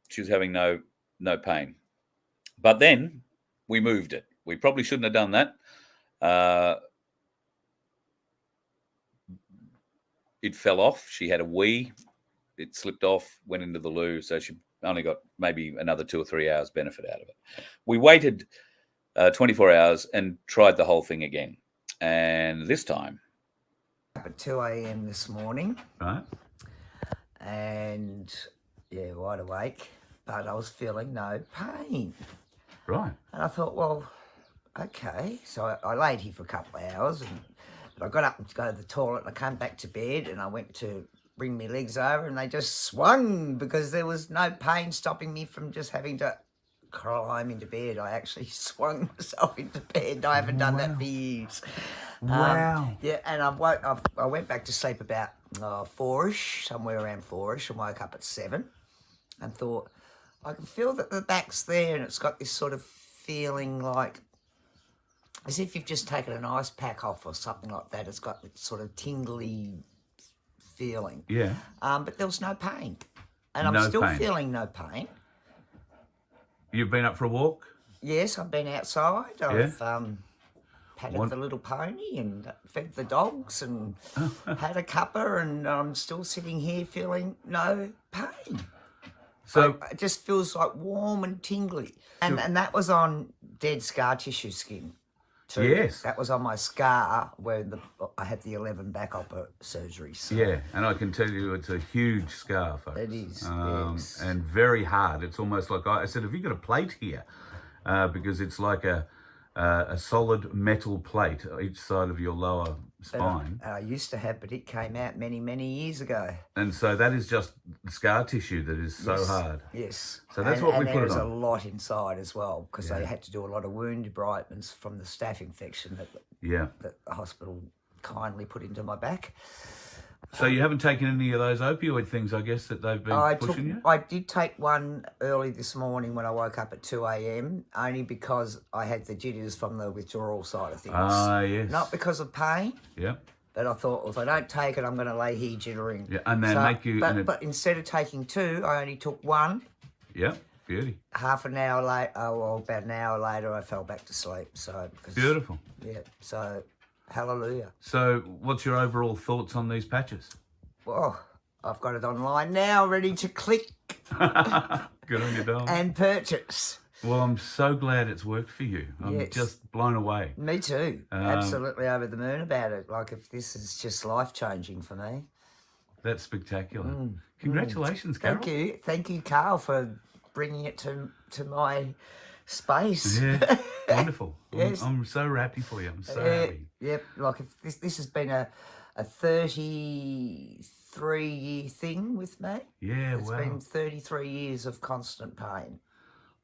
[SPEAKER 1] she was having no pain. But then we moved it. We probably shouldn't have done that. It fell off. She had a wee. It slipped off, went into the loo, so she only got maybe another 2 or 3 hours benefit out of it. We waited 24 hours and tried the whole thing again. And this time...
[SPEAKER 3] At 2 a.m. this morning.
[SPEAKER 1] Right.
[SPEAKER 3] And, wide awake, but I was feeling no pain.
[SPEAKER 1] Right.
[SPEAKER 3] And I thought, well, okay. So I laid here for a couple of hours, but I got up to go to the toilet, and I came back to bed, and I went to bring my legs over, and they just swung because there was no pain stopping me from just having to climb into bed. I actually swung myself into bed. I haven't done that for years.
[SPEAKER 1] Wow.
[SPEAKER 3] And I went back to sleep about 4ish, somewhere around 4ish, and woke up at 7 and thought, I can feel that the back's there, and it's got this sort of feeling like as if you've just taken an ice pack off or something like that. It's got this sort of tingly feeling.
[SPEAKER 1] Yeah.
[SPEAKER 3] But there was no pain. And I'm still feeling no pain.
[SPEAKER 1] You've been up for a walk?
[SPEAKER 3] Yes, I've been outside. I've patted the little pony and fed the dogs and had a cuppa, and I'm still sitting here feeling no pain. So it just feels like warm and tingly. And that was on dead scar tissue skin too.
[SPEAKER 1] Yes.
[SPEAKER 3] That was on my scar where I had the 11 back surgery. So.
[SPEAKER 4] Yeah, and I can tell you it's a huge scar, folks.
[SPEAKER 3] It is, yes.
[SPEAKER 4] And very hard. It's almost like, I said, have you got a plate here? Because it's like a a solid metal plate each side of your lower spine.
[SPEAKER 3] I used to have, but it came out many, many years ago.
[SPEAKER 4] And so that is just scar tissue that is so hard.
[SPEAKER 3] Yes.
[SPEAKER 4] So that's what we put it
[SPEAKER 3] there's
[SPEAKER 4] on.
[SPEAKER 3] a lot inside as well, because they had to do a lot of wound debridements from the staph infection that the hospital kindly put into my back.
[SPEAKER 4] So you haven't taken any of those opioid things, I guess, that they've been pushing you?
[SPEAKER 3] I did take one early this morning when I woke up at 2 a.m, only because I had the jitters from the withdrawal side of things.
[SPEAKER 4] Ah, yes.
[SPEAKER 3] Not because of pain.
[SPEAKER 4] Yeah.
[SPEAKER 3] But I thought, well, if I don't take it, I'm going to lay here jittering.
[SPEAKER 4] Yeah, and they make you...
[SPEAKER 3] But instead of taking two, I only took one.
[SPEAKER 4] Yeah, beauty.
[SPEAKER 3] Half an hour later, about an hour later, I fell back to sleep. So
[SPEAKER 4] beautiful.
[SPEAKER 3] Yeah, so... Hallelujah.
[SPEAKER 4] So what's your overall thoughts on these patches?
[SPEAKER 3] Well, I've got it online now, ready to click.
[SPEAKER 4] Good on you, darling.
[SPEAKER 3] And purchase.
[SPEAKER 4] Well, I'm so glad it's worked for you. I'm just blown away.
[SPEAKER 3] Me too. Absolutely over the moon about it. Like, if this is just life-changing for me.
[SPEAKER 4] That's spectacular. Congratulations, Carol.
[SPEAKER 3] Thank you, Carl, for bringing it to my space.
[SPEAKER 4] Yeah, wonderful.
[SPEAKER 3] Yes.
[SPEAKER 4] I'm so happy for you. I'm so happy.
[SPEAKER 3] Yep, like if this has been a 33-year thing with me.
[SPEAKER 4] Yeah,
[SPEAKER 3] It's been 33 years of constant pain.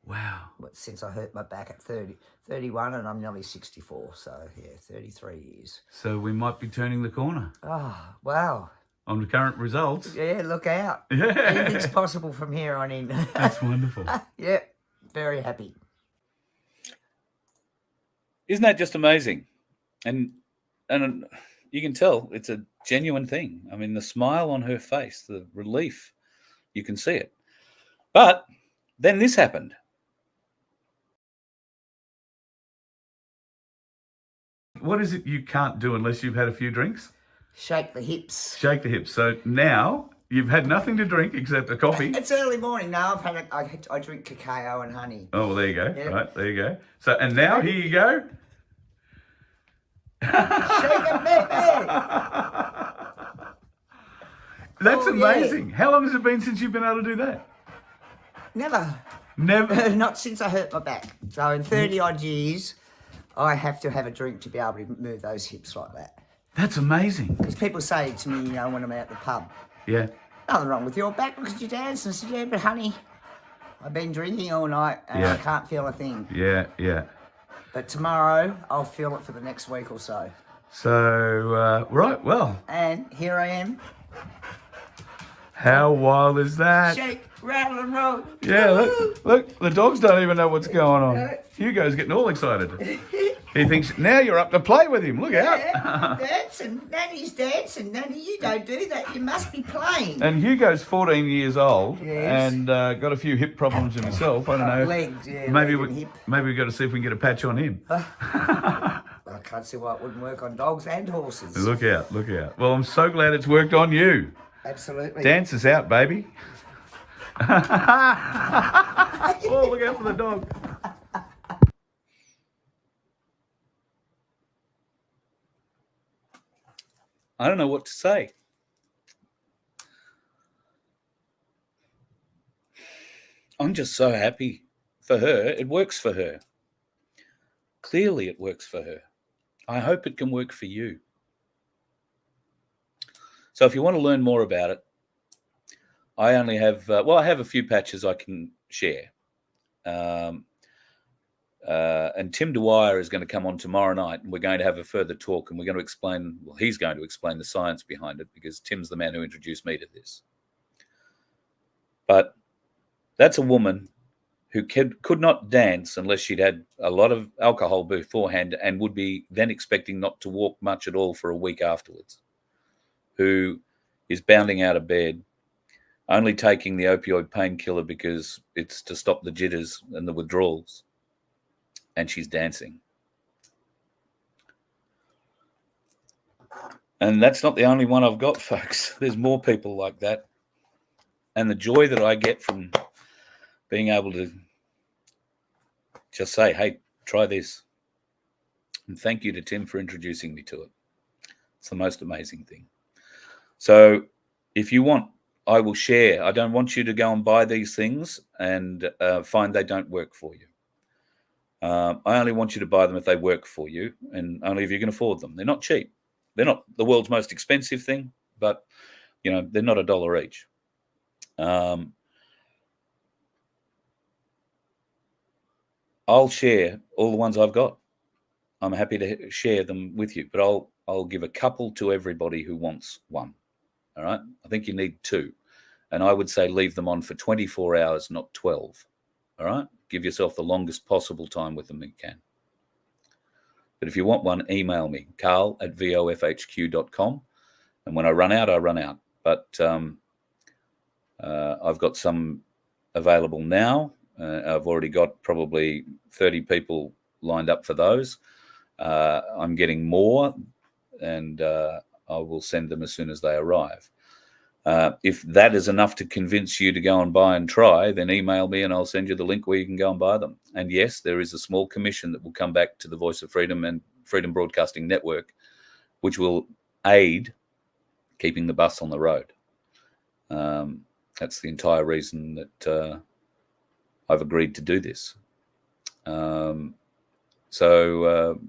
[SPEAKER 4] Wow.
[SPEAKER 3] Since I hurt my back at 31, and I'm nearly 64, so yeah, 33 years.
[SPEAKER 4] So we might be turning the corner.
[SPEAKER 3] Oh, wow.
[SPEAKER 4] On the current results.
[SPEAKER 3] Yeah, look out.
[SPEAKER 4] Yeah.
[SPEAKER 3] Anything's possible from here on in.
[SPEAKER 4] That's wonderful.
[SPEAKER 3] Yeah, very happy.
[SPEAKER 1] Isn't that just amazing? And you can tell it's a genuine thing. I mean, the smile on her face, the relief, you can see it. But then this happened.
[SPEAKER 4] What is it you can't do unless you've had a few drinks?
[SPEAKER 3] Shake the hips.
[SPEAKER 4] Shake the hips. So now you've had nothing to drink except a coffee.
[SPEAKER 3] It's early morning now. I drink cacao and honey.
[SPEAKER 4] Oh, well, there you go.
[SPEAKER 3] Yep.
[SPEAKER 4] Right, there you go. So, and now here you go.
[SPEAKER 3] Shake a baby.
[SPEAKER 4] That's amazing. Yeah. How long has it been since you've been able to do that?
[SPEAKER 3] Never. Not since I hurt my back. So in 30 odd years, I have to have a drink to be able to move those hips like that.
[SPEAKER 4] That's amazing.
[SPEAKER 3] Because people say to me, when I'm out the pub,
[SPEAKER 4] yeah,
[SPEAKER 3] nothing wrong with your back because you dance. And I said, yeah, but honey, I've been drinking all night and I can't feel a thing.
[SPEAKER 4] Yeah, yeah.
[SPEAKER 3] But tomorrow, I'll feel it for the next week or so.
[SPEAKER 4] So, right, well.
[SPEAKER 3] And here I am.
[SPEAKER 4] How wild is that?
[SPEAKER 3] Shake, rattle and roll.
[SPEAKER 4] Yeah, look, the dogs don't even know what's going on. Hugo's getting all excited. He thinks, now you're up to play with him. Look out.
[SPEAKER 3] Dancing. Nanny's dancing. Nanny, you don't do that. You must be playing.
[SPEAKER 4] And Hugo's 14 years old and got a few hip problems himself. I don't know.
[SPEAKER 3] Legs, yeah.
[SPEAKER 4] Maybe we've got to see if we can get a patch on him.
[SPEAKER 3] I can't see why it wouldn't work on dogs and horses.
[SPEAKER 4] Look out, look out. Well, I'm so glad it's worked on you.
[SPEAKER 3] Absolutely.
[SPEAKER 4] Dance us out, baby. Oh, look out for the dog.
[SPEAKER 1] I don't know what to say. I'm just so happy for her. It works for her. Clearly it works for her. I hope it can work for you. So if you want to learn more about it, I only have, I have a few patches I can share. And Tim Dwyer is going to come on tomorrow night, and we're going to have a further talk, and we're going to explain, he's going to explain the science behind it, because Tim's the man who introduced me to this. But that's a woman who could not dance unless she'd had a lot of alcohol beforehand and would be then expecting not to walk much at all for a week afterwards, who is bounding out of bed, only taking the opioid painkiller because it's to stop the jitters and the withdrawals, and she's dancing. And that's not the only one I've got, folks. There's more people like that. And the joy that I get from being able to just say, hey, try this. And thank you to Tim for introducing me to it. It's the most amazing thing. So if you want, I will share. I don't want you to go and buy these things and find they don't work for you. I only want you to buy them if they work for you, and only if you can afford them. They're not cheap. They're not the world's most expensive thing, but they're not $1 each. I'll share all the ones I've got. I'm happy to share them with you, but I'll give a couple to everybody who wants one. All right. I think you need 2, and I would say leave them on for 24 hours, not 12. All right. Give yourself the longest possible time with them you can. But if you want one, email me, carl@vofhq.com. And when I run out, I run out. But I've got some available now. I've already got probably 30 people lined up for those. I'm getting more, and I will send them as soon as they arrive. If that is enough to convince you to go and buy and try, then email me and I'll send you the link where you can go and buy them. And yes, there is a small commission that will come back to the Voice of Freedom and Freedom Broadcasting Network, which will aid keeping the bus on the road. That's the entire reason that I've agreed to do this. So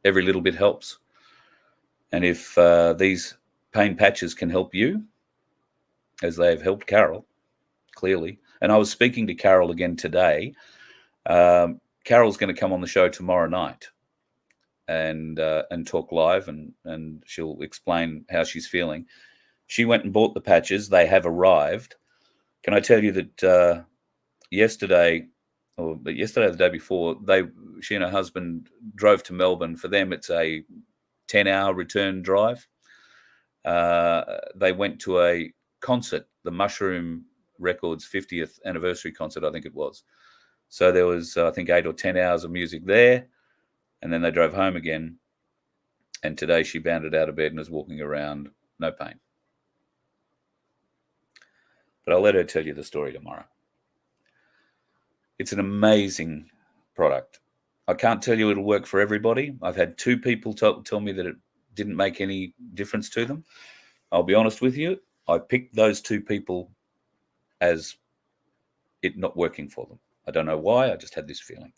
[SPEAKER 1] every little bit helps. And if these pain patches can help you, as they have helped Carol, clearly. And I was speaking to Carol again today. Carol's going to come on the show tomorrow night and talk live, and she'll explain how she's feeling. She went and bought the patches. They have arrived. Can I tell you that yesterday or the day before, she and her husband drove to Melbourne. For them, it's a 10-hour return drive. They went to a concert, the Mushroom Records 50th anniversary concert, I think it was. So there was, I think, 8 or 10 hours of music there, and then they drove home again. And today she bounded out of bed and is walking around, no pain. But I'll let her tell you the story tomorrow. It's an amazing product. I can't tell you it'll work for everybody. I've had 2 people tell me that it didn't make any difference to them. I'll be honest with you. I picked those 2 people as it not working for them. I don't know why. I just had this feeling.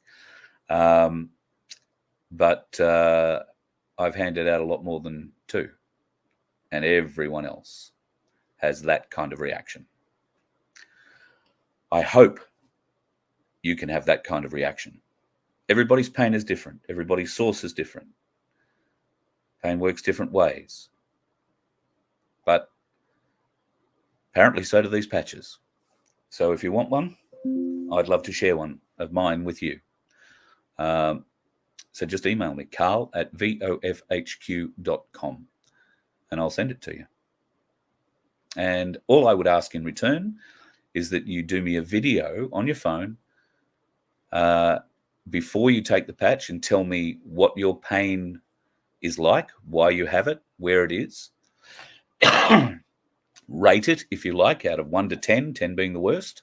[SPEAKER 1] But I've handed out a lot more than 2. And everyone else has that kind of reaction. I hope you can have that kind of reaction. Everybody's pain is different. Everybody's source is different. Pain works different ways. But apparently so do these patches. So if you want one, I'd love to share one of mine with you. So just email me, carl@vofhq.com, and I'll send it to you. And all I would ask in return is that you do me a video on your phone before you take the patch and tell me what your pain is like, why you have it, where it is. Rate it, if you like, out of 1 to 10, 10 being the worst.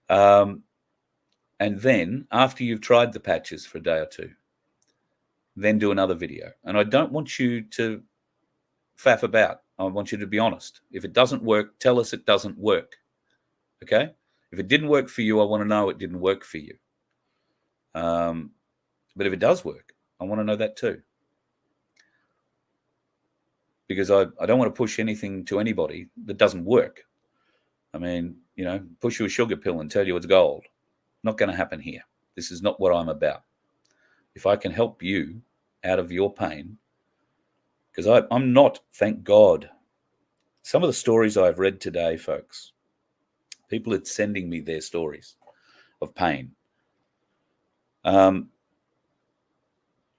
[SPEAKER 1] And then, after you've tried the patches for a day or 2, then do another video. And I don't want you to faff about. I want you to be honest. If it doesn't work, tell us it doesn't work. Okay? If it didn't work for you, I want to know it didn't work for you. But if it does work, I want to know that too. Because I don't want to push anything to anybody that doesn't work. I mean, push you a sugar pill and tell you it's gold. Not going to happen here. This is not what I'm about. If I can help you out of your pain, because I'm not, thank God. Some of the stories I've read today, folks, people are sending me their stories of pain. I'm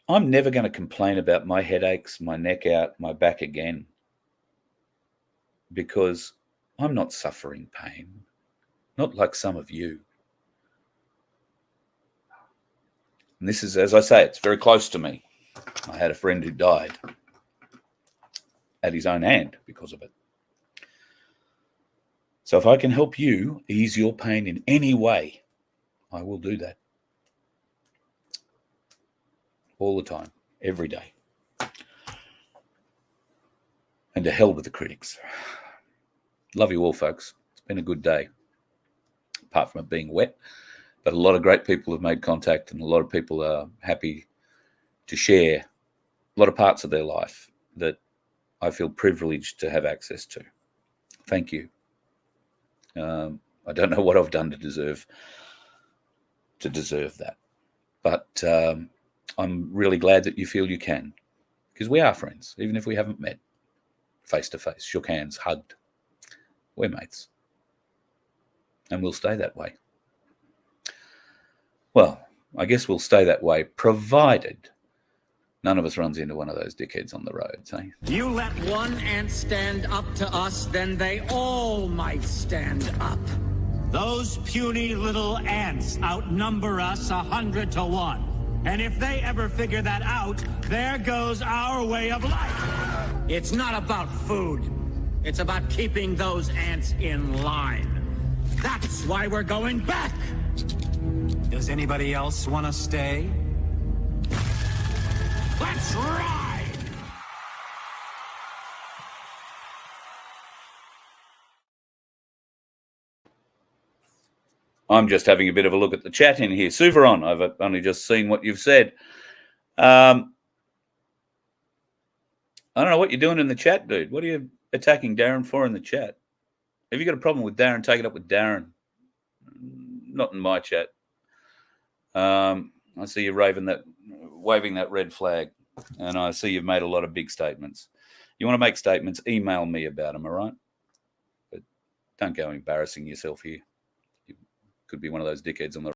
[SPEAKER 1] never going to complain about my headaches, my neck out, my back again, because I'm not suffering pain, not like some of you. And this is, as I say, it's very close to me. I had a friend who died at his own hand because of it. So if I can help you ease your pain in any way, I will do that. All the time, every day. And to hell with the critics. Love you all, folks. It's been a good day, apart from it being wet But a lot of great people have made contact, and a lot of people are happy to share a lot of parts of their life that I feel privileged to have access to. Thank you. I don't know what I've done to deserve that, but I'm really glad that you feel you can, because we are friends, even if we haven't met face to face, shook hands, hugged. We're mates, and we'll stay that way. Well, I guess we'll stay that way, provided none of us runs into one of those dickheads on the road, eh?
[SPEAKER 5] You let one ant stand up to us, then they all might stand up. Those puny little ants outnumber us 100 to 1. And if they ever figure that out, there goes our way of life. It's not about food. It's about keeping those ants in line. That's why we're going back. Does anybody else want to stay? Let's ride!
[SPEAKER 1] I'm just having a bit of a look at the chat in here. Suveron, I've only just seen what you've said. I don't know what you're doing in the chat, dude. What are you attacking Darren for in the chat? Have you got a problem with Darren? Take it up with Darren. Not in my chat. I see you waving that red flag, and I see you've made a lot of big statements. You want to make statements, email me about them, all right? But don't go embarrassing yourself here. You could be one of those dickheads on the